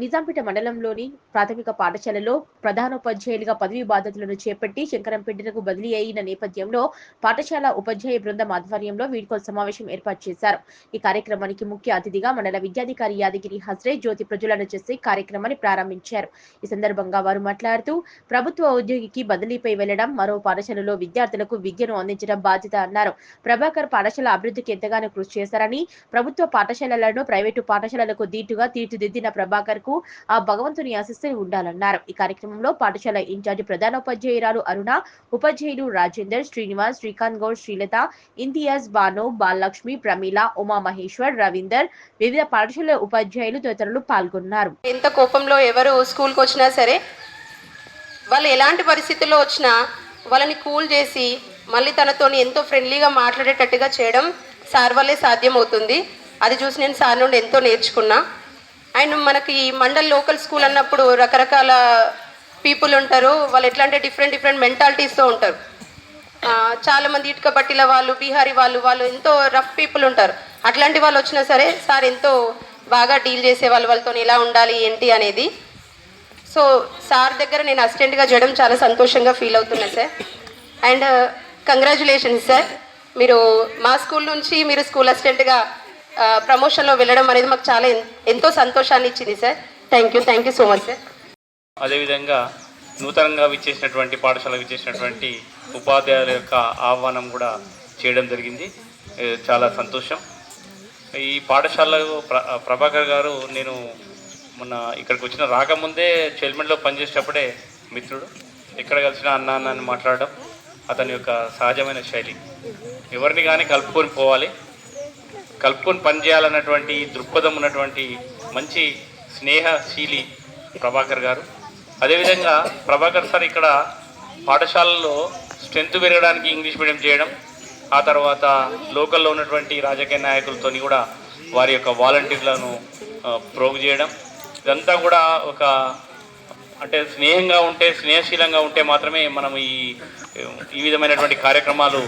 నిజాంపేట మండలంలోని ప్రాథమిక పాఠశాలలో ప్రధానోపాధ్యాయులుగా పదవీ బాధ్యతలను చేపట్టి శంకరంపేటకు బదిలీ అయిన నేపథ్యంలో పాఠశాల ఉపాధ్యాయ బృందం ఆధ్వర్యంలో వీడ్కోలు సమావేశం ఏర్పాటు చేశారు. ఈ కార్యక్రమానికి ముఖ్య అతిథిగా మండల విద్యాధికారి యాదగిరి హజ్రే జ్యోతి ప్రజ్వలన చేసి కార్యక్రమాన్ని ప్రారంభించారు. ఈ సందర్భంగా వారు మాట్లాడుతూ ప్రభుత్వ ఉద్యోగికి బదిలీపై వెళ్లడం, మరో పాఠశాలలో విద్యార్థులకు విద్యను అందించడం బాధ్యత అన్నారు. ప్రభాకర్ పాఠశాల అభివృద్ధికి ఎంతగానో కృషి చేశారని, ప్రభుత్వ పాఠశాలలను ప్రైవేటు పాఠశాలలకు దీటుగా తీర్చిదిద్దిన ప్రభాకర్ కు ఆ భగవంతుని ఆశీస్సులు ఉండాలన్నారు. ఈ కార్యక్రమంలో పాఠశాల ఇన్ఛార్జి ప్రధానోపాధ్యాయురాలు అరుణ, ఉపాధ్యాయులు రాజేందర్, శ్రీనివాస్, శ్రీకాంత్ గౌడ్, శ్రీలత, ఇంతియాజ్, బాను, బాలలక్ష్మి, ప్రమీల, ఉమామహేశ్వర్, రవీందర్, వివిధ పాఠశాల ఉపాధ్యాయులు తదితరులు పాల్గొన్నారు. ఎంత కోపంలో ఎవరు స్కూల్కి వచ్చినా సరే, వాళ్ళు ఎలాంటి పరిస్థితుల్లో వచ్చినా వాళ్ళని కూల్ చేసి మళ్ళీ తనతోని ఎంతో ఫ్రెండ్లీగా మాట్లాడేటట్టుగా చేయడం సార్ వల్లే సాధ్యమవుతుంది. అది చూసి నేను సార్ నుండి ఎంతో నేర్చుకున్నా. అండ్ మనకి మండల్ లోకల్ స్కూల్ అన్నప్పుడు రకరకాల పీపుల్ ఉంటారు. వాళ్ళు ఎట్లా అంటే డిఫరెంట్ మెంటాలిటీస్తో ఉంటారు. చాలామంది ఇటుక బట్టిల వాళ్ళు, బీహారీ వాళ్ళు ఎంతో రఫ్ పీపుల్ ఉంటారు. అట్లాంటి వాళ్ళు వచ్చినా సరే సార్ ఎంతో బాగా డీల్ చేసేవాళ్ళు, వాళ్ళతో ఎలా ఉండాలి ఏంటి అనేది. సో సార్ దగ్గర నేను అసిస్టెంట్గా చేయడం చాలా సంతోషంగా ఫీల్ అవుతున్నా సార్. అండ్ కంగ్రాచులేషన్స్ సార్, మీరు మా స్కూల్ నుంచి మీరు స్కూల్ అసిస్టెంట్గా ప్రమోషన్లో వెళ్ళడం అనేది మాకు చాలా ఎంతో సంతోషాన్ని ఇచ్చింది sir. Thank you so much sir. అదేవిధంగా నూతనంగా విచ్చేసినటువంటి పాఠశాలకు విచ్చేసినటువంటి ఉపాధ్యాయుల యొక్క ఆహ్వానం కూడా చేయడం జరిగింది. చాలా సంతోషం. ఈ పాఠశాలలో ప్రభాకర్ గారు నేను మొన్న ఇక్కడికి వచ్చిన రాకముందే చైర్మన్లో పనిచేసేటప్పుడే మిత్రుడు. ఎక్కడ కలిసినా అన్న అని మాట్లాడడం అతని యొక్క సహజమైన శైలి. ఎవరిని కానీ కలుపుకొని పోవాలి, కలుపుకొని పనిచేయాలన్నటువంటి దృక్పథం ఉన్నటువంటి మంచి స్నేహశీలి ప్రభాకర్ గారు. అదేవిధంగా ప్రభాకర్ సార్ ఇక్కడ పాఠశాలలో స్ట్రెంత్ పెరగడానికి ఇంగ్లీష్ మీడియం చేయడం, ఆ తర్వాత లోకల్లో ఉన్నటువంటి రాజకీయ నాయకులతో కూడా వారి యొక్క వాలంటీర్లను ప్రోగు చేయడం, ఇదంతా కూడా ఒక అంటే స్నేహంగా ఉంటే, స్నేహశీలంగా ఉంటే మాత్రమే మనం ఈ విధమైనటువంటి కార్యక్రమాలు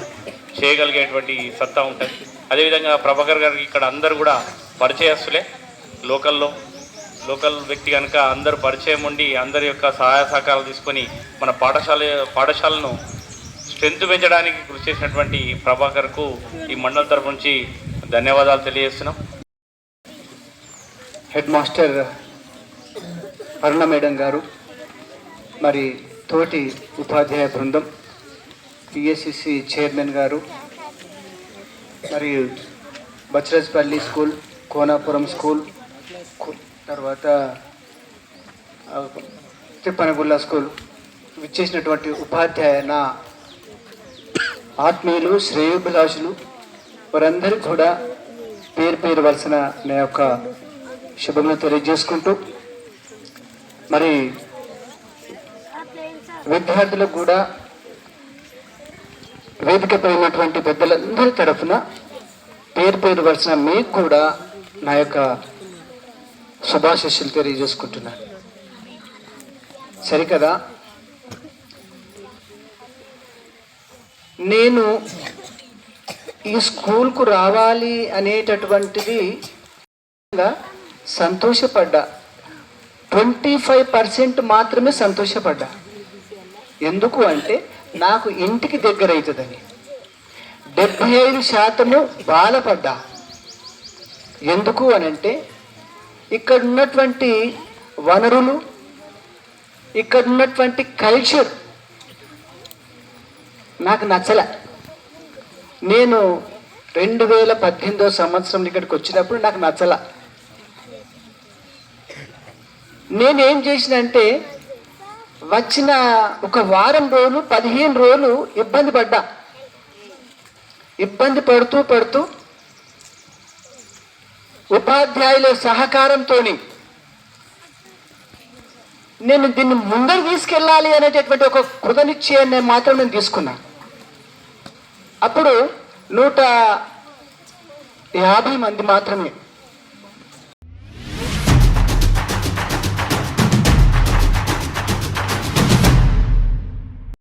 చేయగలిగేటువంటి సత్తా ఉంటుంది. అదేవిధంగా ప్రభాకర్ గారికి ఇక్కడ అందరూ కూడా పరిచయస్తులే. లోకల్ వ్యక్తి కనుక అందరూ పరిచయం ఉండి అందరి యొక్క సహాయ సహకారాలు తీసుకొని మన పాఠశాలను స్ట్రెంత్ పెంచడానికి కృషి చేసినటువంటి ప్రభాకర్కు ఈ మండలం తరఫు నుంచి ధన్యవాదాలు తెలియజేస్తున్నాం. హెడ్ మాస్టర్ అరుణ మేడం గారు, మరి తోటి ఉపాధ్యాయ బృందం, పిఎస్సిసి చైర్మన్ గారు, మరియు బచ్రజ్పల్లి స్కూల్, కోనాపురం స్కూల్, తర్వాత తిప్పనగుల్ల స్కూల్ విచ్చేసినటువంటి ఉపాధ్యాయ నా ఆత్మీయులు, శ్రేయోభిలాషులు వారందరికీ కూడా పేరు వలసిన నా యొక్క శుభములు తెలియజేసుకుంటూ, మరి విద్యార్థులకు కూడా వేదికపై ఉన్నటువంటి పెద్దలందరి తరఫున పేరు వలసిన మీకు కూడా నా యొక్క శుభాశిస్సులు తెలియజేసుకుంటున్నాను. సరికదా, నేను ఈ స్కూల్కు రావాలి అనేటటువంటిది సంతోషపడ్డా. 25% మాత్రమే సంతోషపడ్డా. ఎందుకు అంటే నాకు ఇంటికి దగ్గర అవుతుందని. 75% బాధపడ్డా. ఎందుకు అనంటే ఇక్కడ ఉన్నటువంటి వనరులు, ఇక్కడ ఉన్నటువంటి కల్చర్ నాకు నచ్చలే. నేను 2018వ సంవత్సరం ఇక్కడికి వచ్చినప్పుడు నాకు నచ్చల. నేనేం చేసినంటే వచ్చిన ఒక వారం రోజులు 15 రోజులు ఇబ్బంది పడ్డా. ఇబ్బంది పడుతూ ఉపాధ్యాయుల సహకారంతో నేను దీన్ని ముందరు తీసుకెళ్ళాలి అనేటటువంటి ఒక కృతనిశ్చయాన్ని మాత్రం నేను తీసుకున్నా. అప్పుడు 150 మంది మాత్రమే